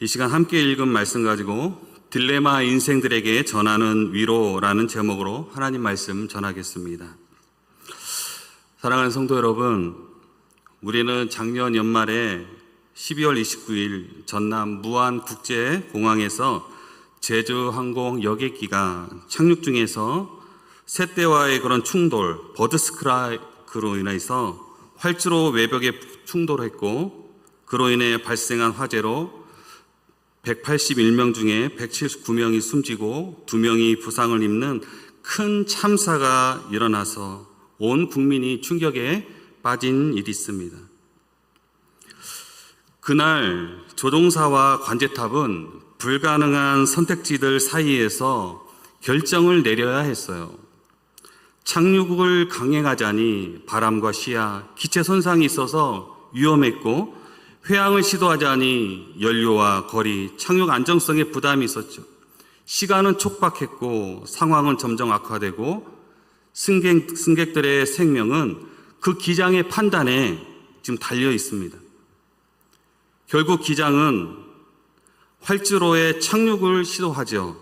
이 시간 함께 읽은 말씀 가지고 딜레마 인생들에게 전하는 위로라는 제목으로 하나님 말씀 전하겠습니다. 사랑하는 성도 여러분, 우리는 작년 연말에 12월 29일 전남 무안국제공항에서 제주항공 여객기가 착륙 중에서 새떼와의 그런 충돌, 버드스트라이크로 인해서 활주로 외벽에 충돌했고, 그로 인해 발생한 화재로 181명 중에 179명이 숨지고 2명이 부상을 입는 큰 참사가 일어나서 온 국민이 충격에 빠진 일이 있습니다. 그날 조종사와 관제탑은 불가능한 선택지들 사이에서 결정을 내려야 했어요. 착륙을 강행하자니 바람과 시야, 기체 손상이 있어서 위험했고, 회항을 시도하자니 연료와 거리, 착륙 안정성에 부담이 있었죠. 시간은 촉박했고 상황은 점점 악화되고 승객들의 생명은 그 기장의 판단에 지금 달려 있습니다. 결국 기장은 활주로에 착륙을 시도하죠.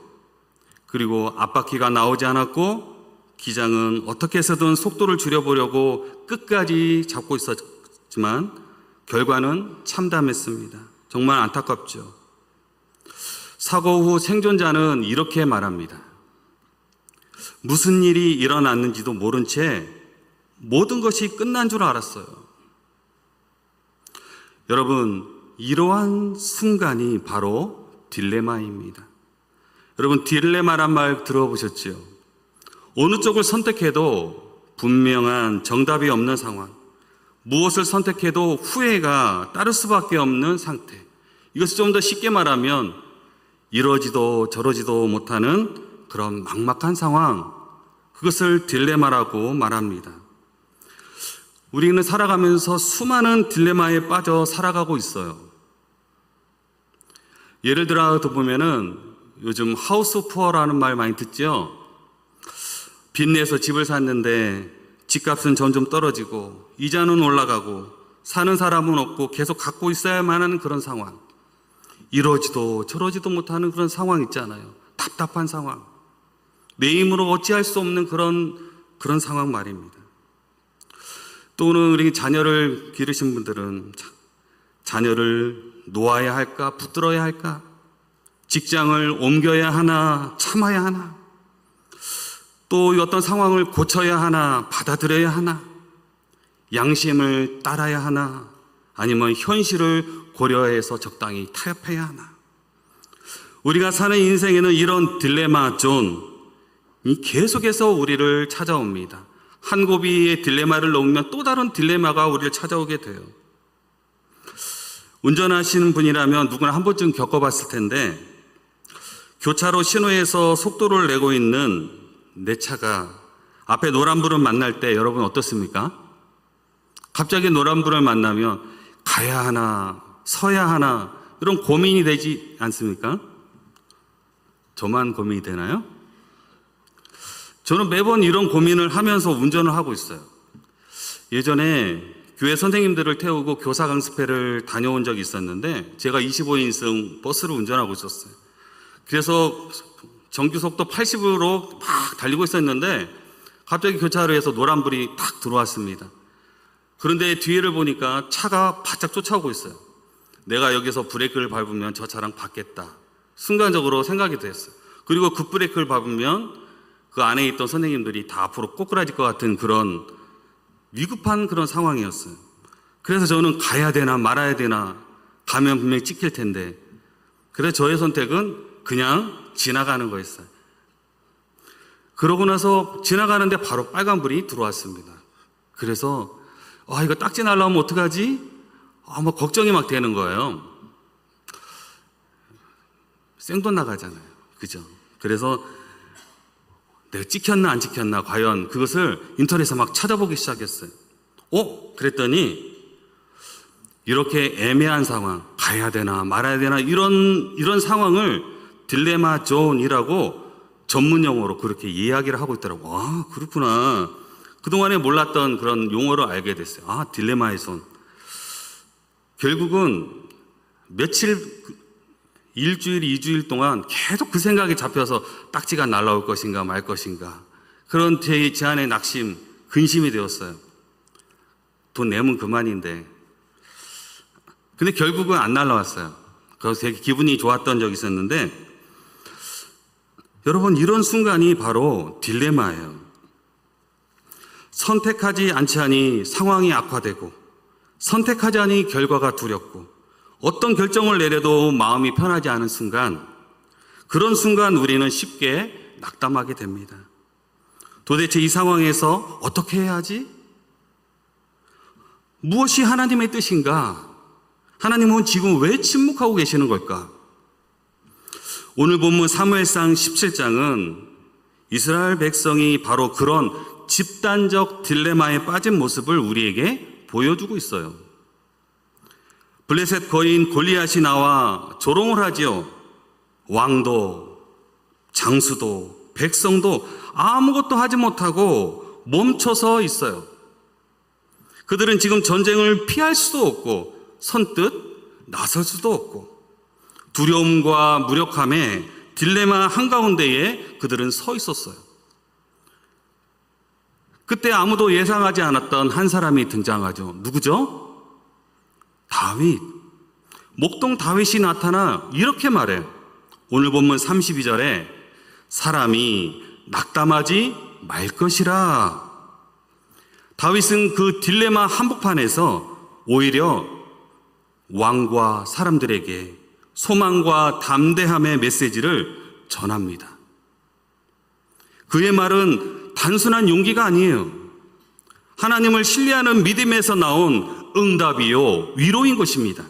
그리고 앞바퀴가 나오지 않았고 기장은 어떻게 해서든 속도를 줄여보려고 끝까지 잡고 있었지만 결과는 참담했습니다. 정말 안타깝죠. 사고 후 생존자는 이렇게 말합니다. 무슨 일이 일어났는지도 모른 채 모든 것이 끝난 줄 알았어요. 여러분, 이러한 순간이 바로 딜레마입니다. 여러분, 딜레마란 말 들어보셨죠? 어느 쪽을 선택해도 분명한 정답이 없는 상황, 무엇을 선택해도 후회가 따를 수밖에 없는 상태. 이것을 좀 더 쉽게 말하면 이러지도 저러지도 못하는 그런 막막한 상황, 그것을 딜레마라고 말합니다. 우리는 살아가면서 수많은 딜레마에 빠져 살아가고 있어요. 예를 들어 보면은 요즘 하우스 푸어라는 말 많이 듣죠? 빚내서 집을 샀는데 집값은 점점 떨어지고 이자는 올라가고 사는 사람은 없고 계속 갖고 있어야만 하는 그런 상황, 이러지도 저러지도 못하는 그런 상황 있잖아요. 답답한 상황, 내 힘으로 어찌할 수 없는 그런 상황 말입니다. 또는 우리 자녀를 기르신 분들은 자녀를 놓아야 할까 붙들어야 할까, 직장을 옮겨야 하나 참아야 하나, 또 어떤 상황을 고쳐야 하나 받아들여야 하나, 양심을 따라야 하나, 아니면 현실을 고려해서 적당히 타협해야 하나. 우리가 사는 인생에는 이런 딜레마 존이 계속해서 우리를 찾아옵니다. 한 고비의 딜레마를 넘으면 또 다른 딜레마가 우리를 찾아오게 돼요. 운전하시는 분이라면 누구나 한 번쯤 겪어봤을 텐데, 교차로 신호에서 속도를 내고 있는 내 차가 앞에 노란불을 만날 때 여러분 어떻습니까? 갑자기 노란불을 만나면 가야 하나 서야 하나 이런 고민이 되지 않습니까? 저만 고민이 되나요? 저는 매번 이런 고민을 하면서 운전을 하고 있어요. 예전에 교회 선생님들을 태우고 교사 강습회를 다녀온 적이 있었는데, 제가 25인승 버스를 운전하고 있었어요. 그래서 정규속도 80으로 막 달리고 있었는데 갑자기 교차로에서 노란불이 탁 들어왔습니다. 그런데 뒤를 보니까 차가 바짝 쫓아오고 있어요. 내가 여기서 브레이크를 밟으면 저 차랑 받겠다, 순간적으로 생각이 됐어요. 그리고 그 브레이크를 밟으면 그 안에 있던 선생님들이 다 앞으로 꼬꾸라질 것 같은 그런 위급한 그런 상황이었어요. 그래서 저는 가야 되나 말아야 되나, 가면 분명히 찍힐 텐데, 그래서 저의 선택은 그냥 지나가는 거였어요. 그러고 나서 지나가는데 바로 빨간불이 들어왔습니다. 그래서 이거 딱지 날라오면 어떡하지? 막 걱정이 막 되는 거예요. 생돈 나가잖아요. 그죠? 그래서 내가 찍혔나 안 찍혔나, 과연 그것을 인터넷에서 막 찾아보기 시작했어요. 그랬더니 이렇게 애매한 상황, 가야 되나 말아야 되나, 이런 상황을 딜레마 존이라고 전문 용어로 그렇게 이야기를 하고 있더라고요. 그렇구나. 그동안에 몰랐던 그런 용어를 알게 됐어요. 딜레마의 손. 결국은 며칠 일주일, 2주일 동안 계속 그 생각이 잡혀서 딱지가 날아올 것인가 말 것인가. 그런 제 안의 낙심, 근심이 되었어요. 돈 내면 그만인데. 근데 결국은 안 날아왔어요. 그래서 되게 기분이 좋았던 적이 있었는데, 여러분, 이런 순간이 바로 딜레마예요. 선택하지 않지 하니 상황이 악화되고, 선택하지 않으니 결과가 두렵고, 어떤 결정을 내려도 마음이 편하지 않은 순간, 그런 순간 우리는 쉽게 낙담하게 됩니다. 도대체 이 상황에서 어떻게 해야 하지? 무엇이 하나님의 뜻인가? 하나님은 지금 왜 침묵하고 계시는 걸까? 오늘 본문 사무엘상 17장은 이스라엘 백성이 바로 그런 집단적 딜레마에 빠진 모습을 우리에게 보여주고 있어요. 블레셋 거인 골리앗이 나와 조롱을 하지요. 왕도, 장수도, 백성도 아무것도 하지 못하고 멈춰서 있어요. 그들은 지금 전쟁을 피할 수도 없고 선뜻 나설 수도 없고 두려움과 무력함에 딜레마 한가운데에 그들은 서 있었어요. 그때 아무도 예상하지 않았던 한 사람이 등장하죠. 누구죠? 다윗. 목동 다윗이 나타나 이렇게 말해요. 오늘 본문 32절에 사람이 낙담하지 말 것이라. 다윗은 그 딜레마 한복판에서 오히려 왕과 사람들에게 소망과 담대함의 메시지를 전합니다. 그의 말은 단순한 용기가 아니에요. 하나님을 신뢰하는 믿음에서 나온 응답이요, 위로인 것입니다.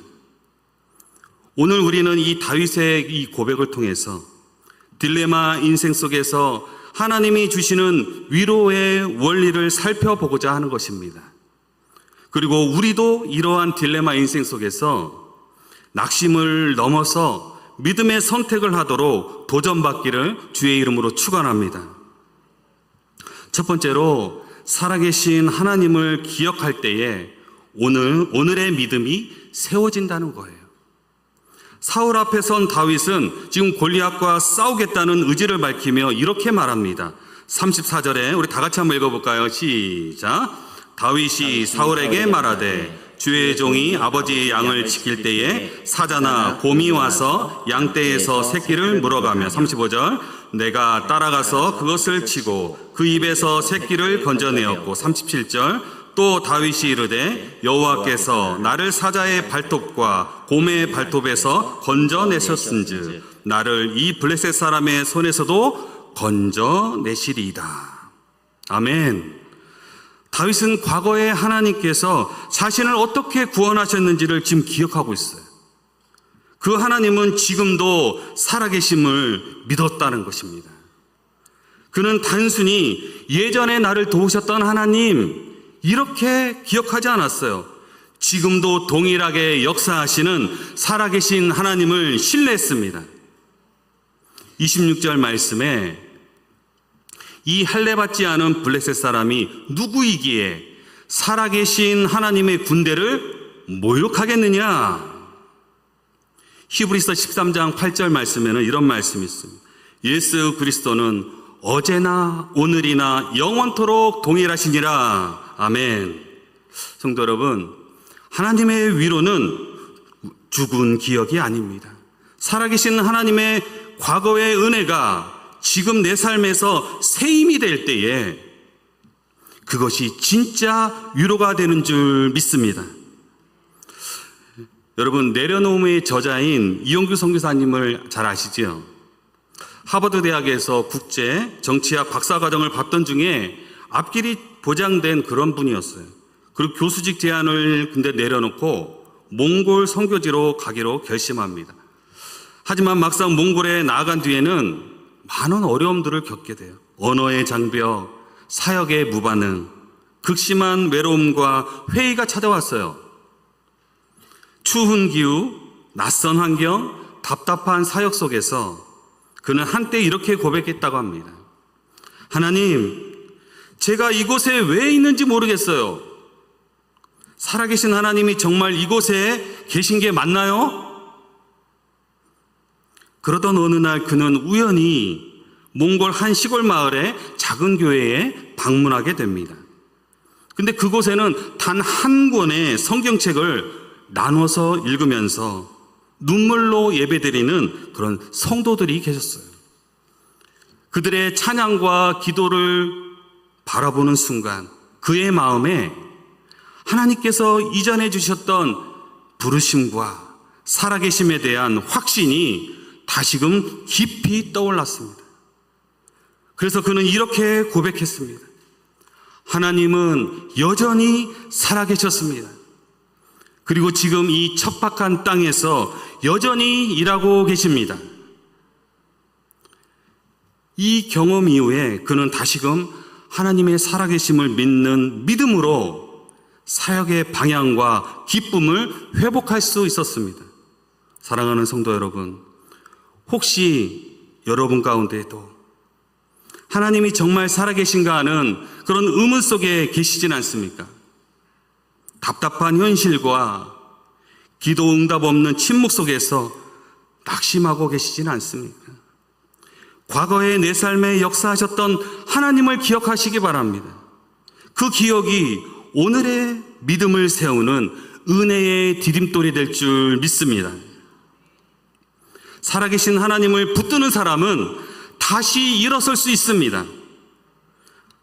오늘 우리는 이 다윗의 이 고백을 통해서 딜레마 인생 속에서 하나님이 주시는 위로의 원리를 살펴보고자 하는 것입니다. 그리고 우리도 이러한 딜레마 인생 속에서 낙심을 넘어서 믿음의 선택을 하도록 도전받기를 주의 이름으로 축원합니다. 첫 번째로 살아계신 하나님을 기억할 때에 오늘의 믿음이 세워진다는 거예요. 사울 앞에 선 다윗은 지금 골리앗과 싸우겠다는 의지를 밝히며 이렇게 말합니다. 34절에 우리 다 같이 한번 읽어볼까요? 시작. 다윗이 사울에게 말하되 주의 종이 아버지의 양을 지킬 때에 사자나 곰이 와서 양떼에서 새끼를 물어가며 35절 내가 따라가서 그것을 치고 그 입에서 새끼를 건져내었고 37절 또 다윗이 이르되 여호와께서 나를 사자의 발톱과 곰의 발톱에서 건져내셨은즉 나를 이 블레셋 사람의 손에서도 건져내시리이다. 아멘. 다윗은 과거에 하나님께서 자신을 어떻게 구원하셨는지를 지금 기억하고 있어요. 그 하나님은 지금도 살아계심을 믿었다는 것입니다. 그는 단순히 예전에 나를 도우셨던 하나님 이렇게 기억하지 않았어요. 지금도 동일하게 역사하시는 살아계신 하나님을 신뢰했습니다. 26절 말씀에 이 할례받지 않은 블레셋 사람이 누구이기에 살아계신 하나님의 군대를 모욕하겠느냐. 히브리서 13장 8절 말씀에는 이런 말씀이 있습니다. 예수 그리스도는 어제나 오늘이나 영원토록 동일하시니라. 아멘. 성도 여러분, 하나님의 위로는 죽은 기억이 아닙니다. 살아계신 하나님의 과거의 은혜가 지금 내 삶에서 새 힘이 될 때에 그것이 진짜 위로가 되는 줄 믿습니다. 여러분, 내려놓음의 저자인 이용규 선교사님을 잘 아시죠? 하버드 대학에서 국제 정치학 박사과정을 받던 중에 앞길이 보장된 그런 분이었어요. 그리고 교수직 제안을 근데 내려놓고 몽골 선교지로 가기로 결심합니다. 하지만 막상 몽골에 나아간 뒤에는 많은 어려움들을 겪게 돼요. 언어의 장벽, 사역의 무반응, 극심한 외로움과 회의가 찾아왔어요. 추운 기후, 낯선 환경, 답답한 사역 속에서 그는 한때 이렇게 고백했다고 합니다. 하나님, 제가 이곳에 왜 있는지 모르겠어요. 살아계신 하나님이 정말 이곳에 계신 게 맞나요? 그러던 어느 날 그는 우연히 몽골 한 시골 마을의 작은 교회에 방문하게 됩니다. 근데 그곳에는 단 한 권의 성경책을 나눠서 읽으면서 눈물로 예배드리는 그런 성도들이 계셨어요. 그들의 찬양과 기도를 바라보는 순간 그의 마음에 하나님께서 이전해 주셨던 부르심과 살아계심에 대한 확신이 다시금 깊이 떠올랐습니다. 그래서 그는 이렇게 고백했습니다. 하나님은 여전히 살아계셨습니다. 그리고 지금 이 척박한 땅에서 여전히 일하고 계십니다. 이 경험 이후에 그는 다시금 하나님의 살아계심을 믿는 믿음으로 사역의 방향과 기쁨을 회복할 수 있었습니다. 사랑하는 성도 여러분, 혹시 여러분 가운데에도 하나님이 정말 살아계신가 하는 그런 의문 속에 계시진 않습니까? 답답한 현실과 기도 응답 없는 침묵 속에서 낙심하고 계시진 않습니까? 과거의 내 삶에 역사하셨던 하나님을 기억하시기 바랍니다. 그 기억이 오늘의 믿음을 세우는 은혜의 디딤돌이 될 줄 믿습니다. 살아계신 하나님을 붙드는 사람은 다시 일어설 수 있습니다.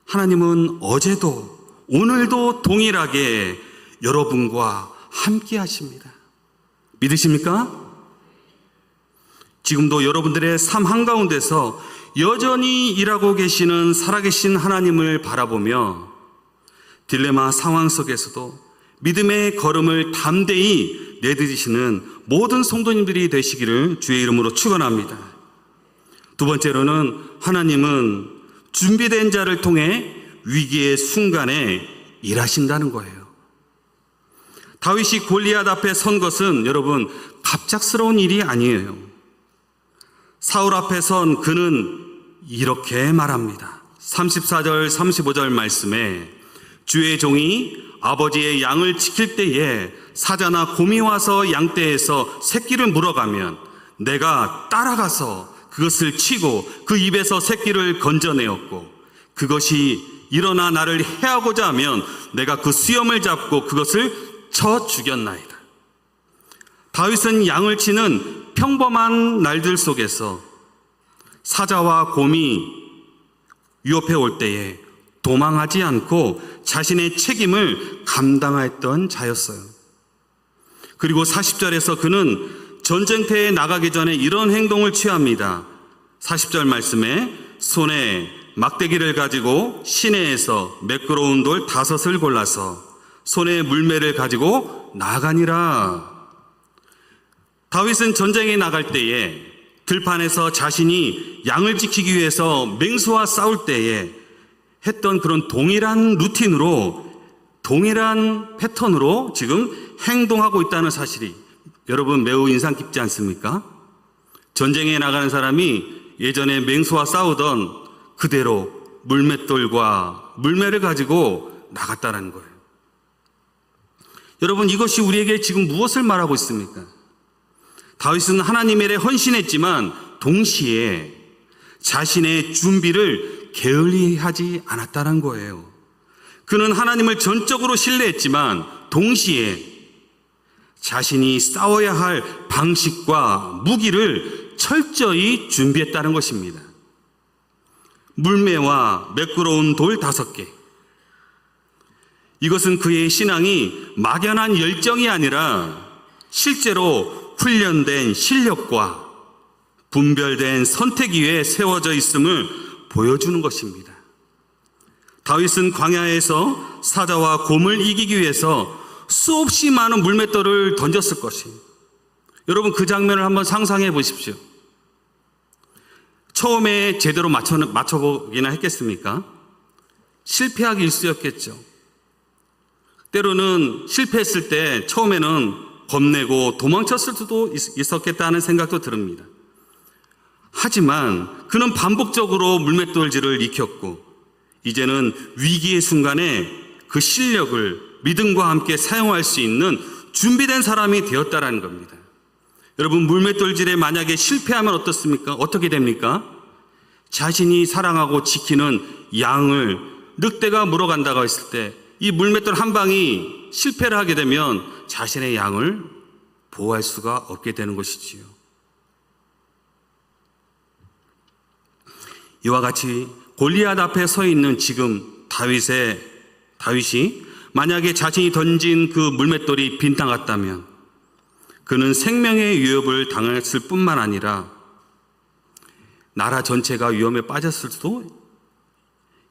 하나님은 어제도 오늘도 동일하게 여러분과 함께 하십니다. 믿으십니까? 지금도 여러분들의 삶 한가운데서 여전히 일하고 계시는 살아계신 하나님을 바라보며 딜레마 상황 속에서도 믿음의 걸음을 담대히 내딛으시는 모든 성도님들이 되시기를 주의 이름으로 축원합니다. 두 번째로는 하나님은 준비된 자를 통해 위기의 순간에 일하신다는 거예요. 다윗이 골리앗 앞에 선 것은 여러분 갑작스러운 일이 아니에요. 사울 앞에 선 그는 이렇게 말합니다. 34절 35절 말씀에 주의 종이 아버지의 양을 지킬 때에 사자나 곰이 와서 양떼에서 새끼를 물어가면 내가 따라가서 그것을 치고 그 입에서 새끼를 건져내었고 그것이 일어나 나를 해하고자 하면 내가 그 수염을 잡고 그것을 쳐 죽였나이다. 다윗은 양을 치는 평범한 날들 속에서 사자와 곰이 위협해 올 때에 도망하지 않고 자신의 책임을 감당했던 자였어요. 그리고 40절에서 그는 전쟁터에 나가기 전에 이런 행동을 취합니다. 40절 말씀에 손에 막대기를 가지고 시내에서 매끄러운 돌 5을 골라서 손에 물매를 가지고 나가니라. 다윗은 전쟁에 나갈 때에 들판에서 자신이 양을 지키기 위해서 맹수와 싸울 때에 했던 그런 동일한 루틴으로 동일한 패턴으로 지금 행동하고 있다는 사실이 여러분 매우 인상 깊지 않습니까? 전쟁에 나가는 사람이 예전에 맹수와 싸우던 그대로 물맷돌과 물매를 가지고 나갔다는 거예요. 여러분 이것이 우리에게 지금 무엇을 말하고 있습니까? 다윗은 하나님의 일에 헌신했지만 동시에 자신의 준비를 게을리하지 않았다는 거예요. 그는 하나님을 전적으로 신뢰했지만 동시에 자신이 싸워야 할 방식과 무기를 철저히 준비했다는 것입니다. 물매와 매끄러운 돌 5개. 이것은 그의 신앙이 막연한 열정이 아니라 실제로 훈련된 실력과 분별된 선택 위에 세워져 있음을 보여주는 것입니다. 다윗은 광야에서 사자와 곰을 이기기 위해서 수없이 많은 물맷돌을 던졌을 것입니다. 여러분 그 장면을 한번 상상해 보십시오. 처음에 제대로 맞춰보기나 했겠습니까? 실패하기 일쑤였겠죠. 때로는 실패했을 때 처음에는 겁내고 도망쳤을 수도 있었겠다는 생각도 듭니다. 하지만 그는 반복적으로 물맷돌질을 익혔고 이제는 위기의 순간에 그 실력을 믿음과 함께 사용할 수 있는 준비된 사람이 되었다라는 겁니다. 여러분, 물맷돌질에 만약에 실패하면 어떻습니까? 어떻게 됩니까? 자신이 사랑하고 지키는 양을 늑대가 물어간다고 했을 때 이 물맷돌 한 방이 실패를 하게 되면 자신의 양을 보호할 수가 없게 되는 것이지요. 이와 같이 골리앗 앞에 서 있는 지금 다윗이 만약에 자신이 던진 그 물맷돌이 빈땅 같다면 그는 생명의 위협을 당했을 뿐만 아니라 나라 전체가 위험에 빠졌을 수도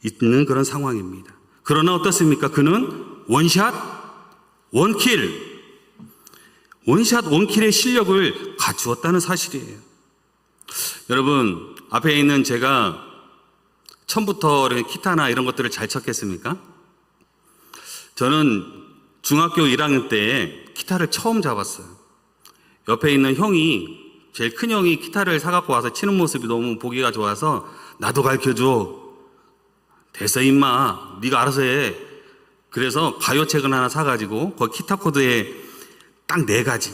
있는 그런 상황입니다. 그러나 어떻습니까? 그는 원샷 원킬의 실력을 갖추었다는 사실이에요. 여러분, 앞에 있는 제가 처음부터 기타나 이런 것들을 잘 쳤겠습니까? 저는 중학교 1학년 때 기타를 처음 잡았어요. 옆에 있는 형이, 제일 큰 형이 기타를 사갖고 와서 치는 모습이 너무 보기가 좋아서 나도 가르쳐줘. 됐어 임마, 네가 알아서 해. 그래서 가요책을 하나 사가지고 거기 기타 코드에 딱 4가지,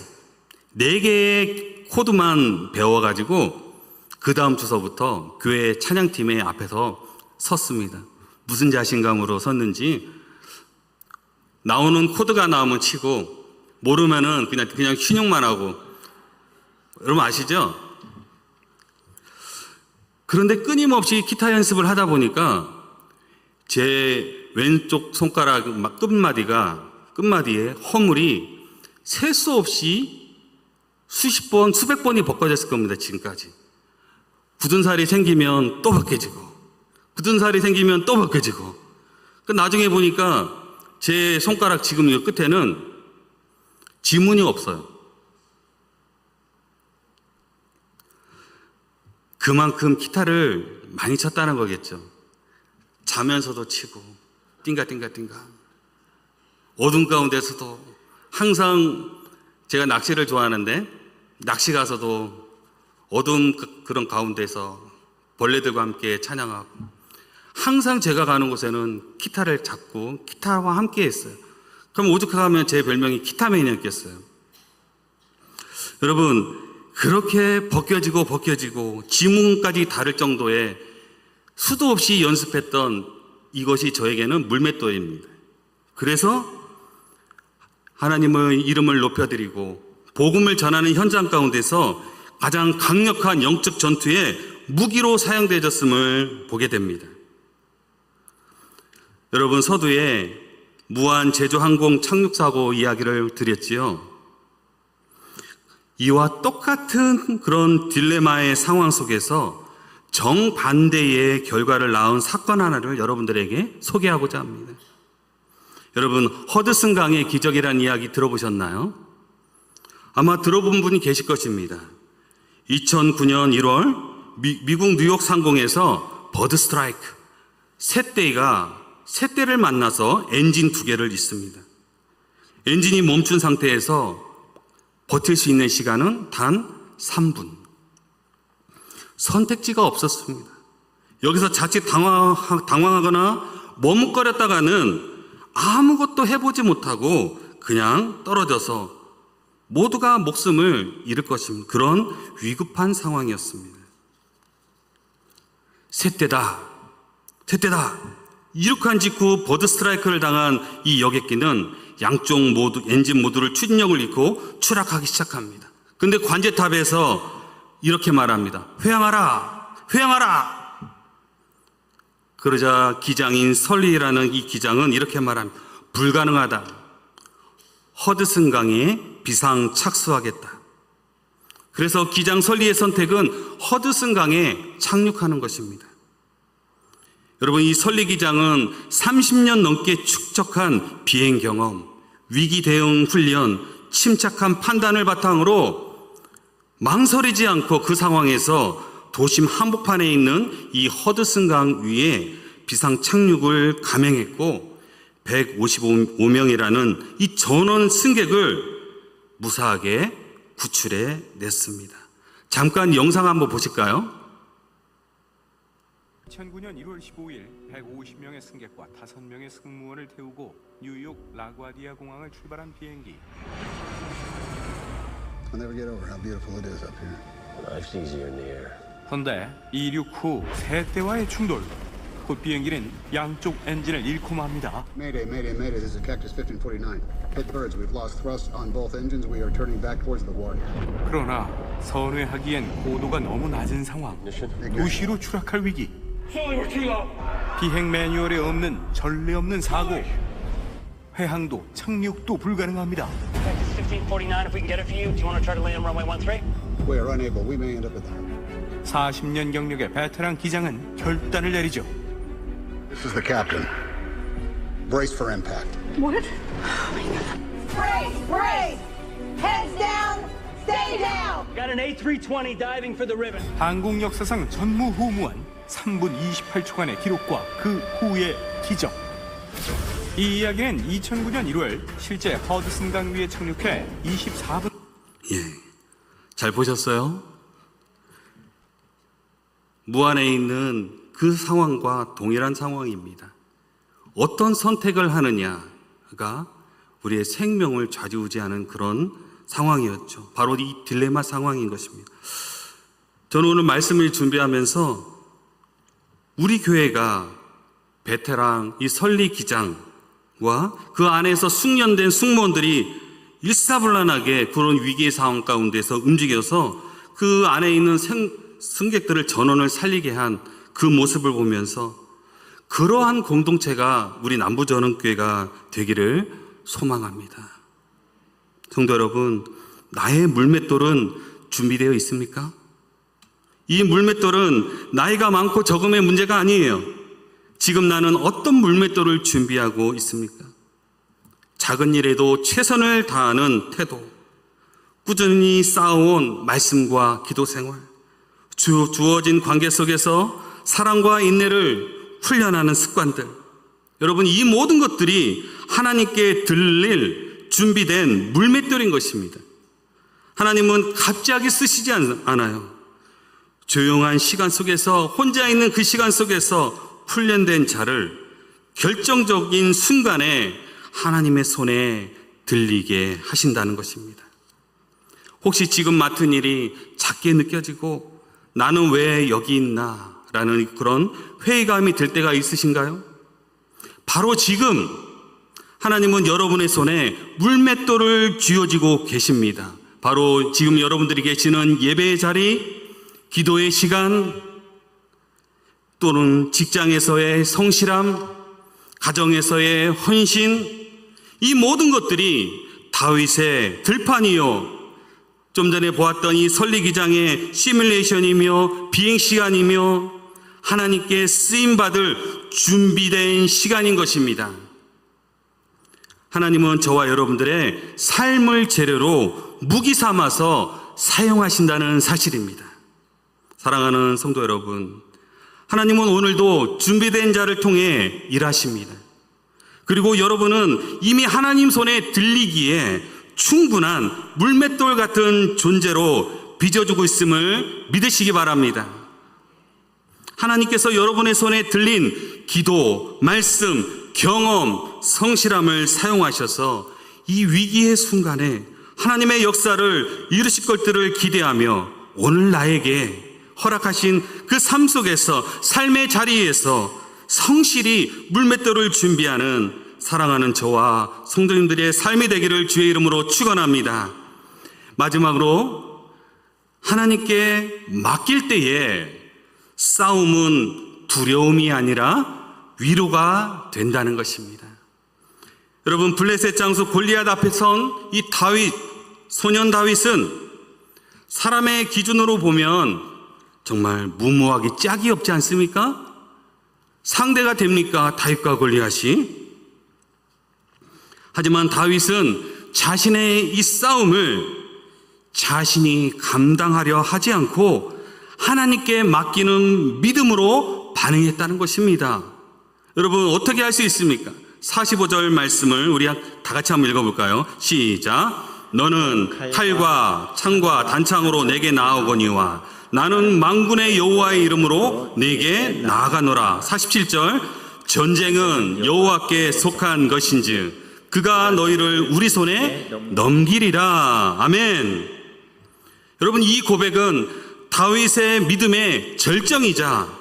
4개의 코드만 배워가지고 그 다음 주서부터 교회 찬양팀의 앞에서 섰습니다. 무슨 자신감으로 섰는지, 나오는 코드가 나오면 치고 모르면은 그냥 휘뇽만 하고. 여러분 아시죠? 그런데 끊임없이 기타 연습을 하다 보니까 제 왼쪽 손가락 끝마디에 허물이 셀 수 없이 수십 번, 수백 번이 벗겨졌을 겁니다. 지금까지. 굳은 살이 생기면 또 벗겨지고, 굳은 살이 생기면 또 벗겨지고. 나중에 보니까 제 손가락 지금 이 끝에는 지문이 없어요. 그만큼 기타를 많이 쳤다는 거겠죠. 자면서도 치고, 띵가띵가. 어둠 가운데서도 항상, 제가 낚시를 좋아하는데 낚시 가서도 어둠 그런 가운데서 벌레들과 함께 찬양하고, 항상 제가 가는 곳에는 기타를 잡고 기타와 함께 했어요. 그럼 오죽하면 제 별명이 기타맨이었겠어요. 여러분, 그렇게 벗겨지고 지문까지 다를 정도의 수도 없이 연습했던 이것이 저에게는 물맷돌입니다. 그래서 하나님의 이름을 높여드리고 복음을 전하는 현장 가운데서 가장 강력한 영적 전투의 무기로 사용되어졌음을 보게 됩니다. 여러분, 서두에 무한 제주항공 착륙사고 이야기를 드렸지요. 이와 똑같은 그런 딜레마의 상황 속에서 정반대의 결과를 낳은 사건 하나를 여러분들에게 소개하고자 합니다. 여러분, 허드슨 강의 기적이라는 이야기 들어보셨나요? 아마 들어본 분이 계실 것입니다. 2009년 1월 미국 뉴욕 상공에서 버드 스트라이크, 새떼를 만나서 엔진 2개를 잃습니다. 엔진이 멈춘 상태에서 버틸 수 있는 시간은 단 3분. 선택지가 없었습니다. 여기서 자칫 당황하거나 머뭇거렸다가는 아무것도 해보지 못하고 그냥 떨어져서 모두가 목숨을 잃을 것입니다. 그런 위급한 상황이었습니다. 새떼다. 이륙한 직후 버드 스트라이크를 당한 이 여객기는 양쪽 모두 엔진 모두를 추진력을 잃고 추락하기 시작합니다. 근데 관제탑에서 이렇게 말합니다. 회항하라. 그러자 기장인 설리라는 이 기장은 이렇게 말합니다. 불가능하다. 허드슨 강에 비상 착수하겠다. 그래서 기장 설리의 선택은 허드슨 강에 착륙하는 것입니다. 여러분, 이 설리 기장은 30년 넘게 축적한 비행 경험, 위기 대응 훈련, 침착한 판단을 바탕으로 망설이지 않고 그 상황에서 도심 한복판에 있는 이 허드슨 강 위에 비상 착륙을 감행했고 155명이라는 이 전원 승객을 무사하게 구출해 냈습니다. 잠깐 영상 한번 보실까요? 2009년 1월 15일 150명의 승객과 5명의 승무원을 태우고 뉴욕 라과디아 공항을 출발한 비행기. I'll never get over how beautiful it is up here. Life's easier in the air. 그런데 이륙 후 새 대와의 충돌. 곧 비행기는 양쪽 엔진을 잃고 맙니다. Mayday, mayday, mayday. This is Cactus 1549. Hit birds. We've lost thrust on both engines. We are turning back towards the water. 그러나 선회하기엔 고도가 너무 낮은 상황. 도시로 추락할 위기. 비행 매뉴얼에 없는 전례 없는 사고. 회항도 착륙도 불가능합니다. Cactus 1549, if we can get it for you, do you want to try to land on runway 13? We are unable. We may end up at the... 40년 경력의 베테랑 기장은 결단을 내리죠. This is the captain. Brace for impact. Brace! Brace! Heads down! Stay down! Got an A320 diving for the ribbon. 한국 역사상 전무후무한 3분 28초간의 기록과 그 후의 기적. 이 이야기는 2009년 1월 실제 허드슨 강 위에 착륙해 24분. 예, 잘 보셨어요? 무안에 있는 그 상황과 동일한 상황입니다. 어떤 선택을 하느냐가 우리의 생명을 좌지우지하는 그런 상황이었죠. 바로 이 딜레마 상황인 것입니다. 저는 오늘 말씀을 준비하면서 우리 교회가 베테랑 이 설리 기장과 그 안에서 숙련된 승무원들이 일사불란하게 그런 위기의 상황 가운데서 움직여서 그 안에 있는 승객들을 전원을 살리게 한 그 모습을 보면서 그러한 공동체가 우리 남부전원교회가 되기를 소망합니다. 성도 여러분, 나의 물맷돌은 준비되어 있습니까? 이 물맷돌은 나이가 많고 적음의 문제가 아니에요. 지금 나는 어떤 물맷돌을 준비하고 있습니까? 작은 일에도 최선을 다하는 태도, 꾸준히 쌓아온 말씀과 기도 생활, 주어진 관계 속에서 사랑과 인내를 훈련하는 습관들, 여러분 이 모든 것들이 하나님께 들릴 준비된 물맷돌인 것입니다. 하나님은 갑자기 쓰시지 않아요. 조용한 시간 속에서, 혼자 있는 그 시간 속에서 훈련된 자를 결정적인 순간에 하나님의 손에 들리게 하신다는 것입니다. 혹시 지금 맡은 일이 작게 느껴지고 나는 왜 여기 있나 라는 그런 회의감이 들 때가 있으신가요? 바로 지금 하나님은 여러분의 손에 물맷돌을 쥐어지고 계십니다. 바로 지금 여러분들이 계시는 예배의 자리, 기도의 시간, 또는 직장에서의 성실함, 가정에서의 헌신, 이 모든 것들이 다윗의 들판이요, 좀 전에 보았던 이 설리기장의 시뮬레이션이며 비행시간이며 하나님께 쓰임받을 준비된 시간인 것입니다. 하나님은 저와 여러분들의 삶을 재료로 무기 삼아서 사용하신다는 사실입니다. 사랑하는 성도 여러분, 하나님은 오늘도 준비된 자를 통해 일하십니다. 그리고 여러분은 이미 하나님 손에 들리기에 충분한 물맷돌 같은 존재로 빚어주고 있음을 믿으시기 바랍니다. 하나님께서 여러분의 손에 들린 기도, 말씀, 경험, 성실함을 사용하셔서 이 위기의 순간에 하나님의 역사를 이루실 것들을 기대하며 오늘 나에게 허락하신 그 삶 속에서, 삶의 자리에서 성실히 물맷돌을 준비하는 사랑하는 저와 성도님들의 삶이 되기를 주의 이름으로 축원합니다. 마지막으로 하나님께 맡길 때에 싸움은 두려움이 아니라 위로가 된다는 것입니다. 여러분, 블레셋 장수 골리앗 앞에 선 이 다윗, 소년 다윗은 사람의 기준으로 보면 정말 무모하기 짝이 없지 않습니까? 상대가 됩니까? 다윗과 골리앗이? 하지만 다윗은 자신의 이 싸움을 자신이 감당하려 하지 않고 하나님께 맡기는 믿음으로 반응했다는 것입니다. 여러분, 어떻게 할 수 있습니까? 45절 말씀을 우리 다 같이 한번 읽어볼까요? 시작. 너는 칼과 창과 단창으로 내게 나아오거니와 나는 만군의 여호와의 이름으로 내게 나아가노라. 47절. 전쟁은 여호와께 속한 것인즉 그가 너희를 우리 손에 넘기리라. 아멘. 여러분, 이 고백은 다윗의 믿음의 절정이자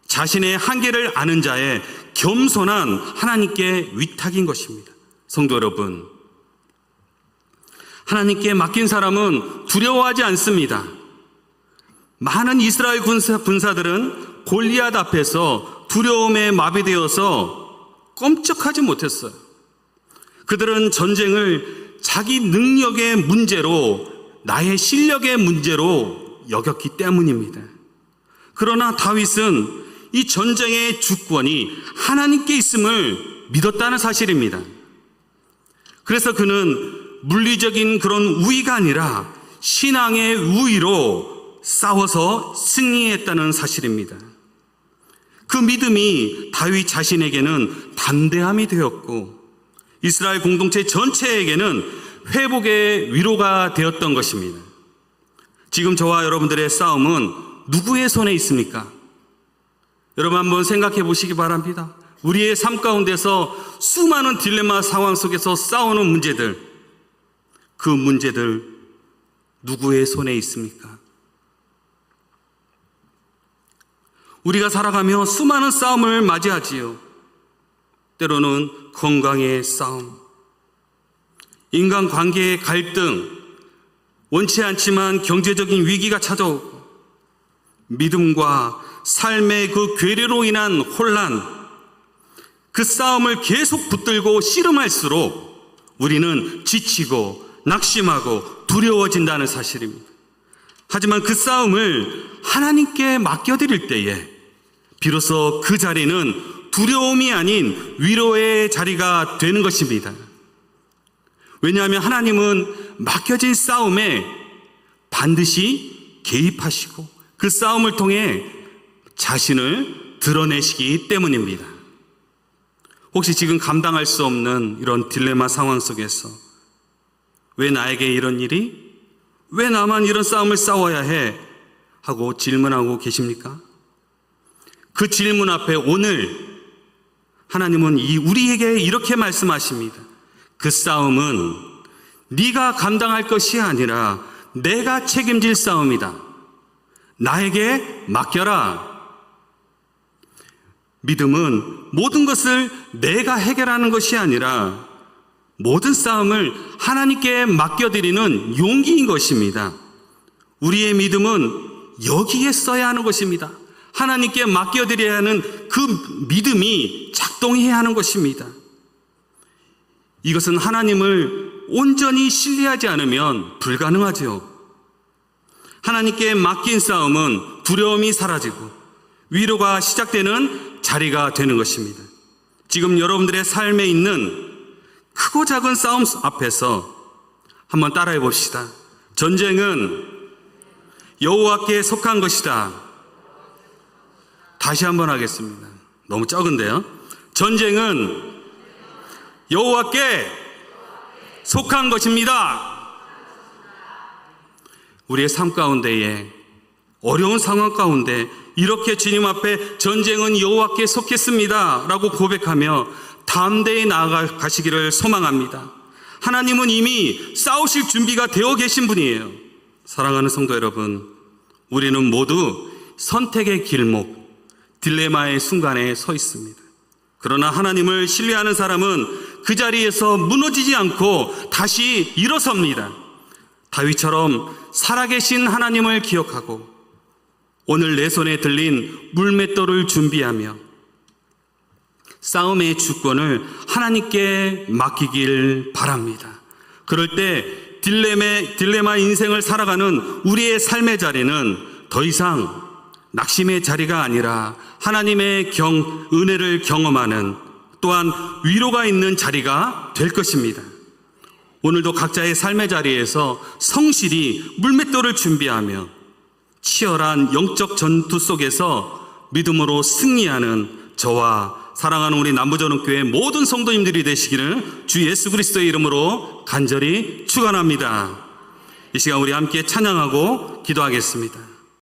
자신의 한계를 아는 자의 겸손한 하나님께 위탁인 것입니다. 성도 여러분, 하나님께 맡긴 사람은 두려워하지 않습니다. 많은 이스라엘 군사들은 골리앗 앞에서 두려움에 마비되어서 꼼짝하지 못했어요. 그들은 전쟁을 자기 능력의 문제로, 나의 실력의 문제로 여겼기 때문입니다. 그러나 다윗은 이 전쟁의 주권이 하나님께 있음을 믿었다는 사실입니다. 그래서 그는 물리적인 그런 우위가 아니라 신앙의 우위로 싸워서 승리했다는 사실입니다. 그 믿음이 다윗 자신에게는 담대함이 되었고 이스라엘 공동체 전체에게는 회복의 위로가 되었던 것입니다. 지금 저와 여러분들의 싸움은 누구의 손에 있습니까? 여러분 한번 생각해 보시기 바랍니다. 우리의 삶 가운데서 수많은 딜레마 상황 속에서 싸우는 문제들, 그 문제들 누구의 손에 있습니까? 우리가 살아가며 수많은 싸움을 맞이하지요. 때로는 건강의 싸움, 인간관계의 갈등, 원치 않지만 경제적인 위기가 찾아오고 믿음과 삶의 그 괴뢰로 인한 혼란, 그 싸움을 계속 붙들고 씨름할수록 우리는 지치고 낙심하고 두려워진다는 사실입니다. 하지만 그 싸움을 하나님께 맡겨드릴 때에 비로소 그 자리는 두려움이 아닌 위로의 자리가 되는 것입니다. 왜냐하면 하나님은 맡겨진 싸움에 반드시 개입하시고 그 싸움을 통해 자신을 드러내시기 때문입니다. 혹시 지금 감당할 수 없는 이런 딜레마 상황 속에서 왜 나에게 이런 일이? 왜 나만 이런 싸움을 싸워야 해? 하고 질문하고 계십니까? 그 질문 앞에 오늘 하나님은 우리에게 이렇게 말씀하십니다. 그 싸움은 네가 감당할 것이 아니라 내가 책임질 싸움이다. 나에게 맡겨라. 믿음은 모든 것을 내가 해결하는 것이 아니라 모든 싸움을 하나님께 맡겨드리는 용기인 것입니다. 우리의 믿음은 여기에 써야 하는 것입니다. 하나님께 맡겨드려야 하는 그 믿음이 작동해야 하는 것입니다. 이것은 하나님을 온전히 신뢰하지 않으면 불가능하죠. 하나님께 맡긴 싸움은 두려움이 사라지고 위로가 시작되는 자리가 되는 것입니다. 지금 여러분들의 삶에 있는 크고 작은 싸움 앞에서 한번 따라해 봅시다. 전쟁은 여호와께 속한 것이다. 다시 한번 하겠습니다. 너무 적은데요. 전쟁은 여호와께 속한 것입니다. 우리의 삶 가운데에 어려운 상황 가운데 이렇게 주님 앞에 전쟁은 여호와께 속했습니다 라고 고백하며 담대히 나아가시기를 소망합니다. 하나님은 이미 싸우실 준비가 되어 계신 분이에요. 사랑하는 성도 여러분, 우리는 모두 선택의 길목, 딜레마의 순간에 서 있습니다. 그러나 하나님을 신뢰하는 사람은 그 자리에서 무너지지 않고 다시 일어섭니다. 다윗처럼 살아계신 하나님을 기억하고 오늘 내 손에 들린 물맷돌을 준비하며 싸움의 주권을 하나님께 맡기길 바랍니다. 그럴 때 딜레마 인생을 살아가는 우리의 삶의 자리는 더 이상 낙심의 자리가 아니라 하나님의 은혜를 경험하는 또한 위로가 있는 자리가 될 것입니다. 오늘도 각자의 삶의 자리에서 성실히 물맷돌을 준비하며 치열한 영적 전투 속에서 믿음으로 승리하는 저와 사랑하는 우리 남부전원교회 모든 성도님들이 되시기를 주 예수 그리스도의 이름으로 간절히 축원합니다. 이 시간 우리 함께 찬양하고 기도하겠습니다.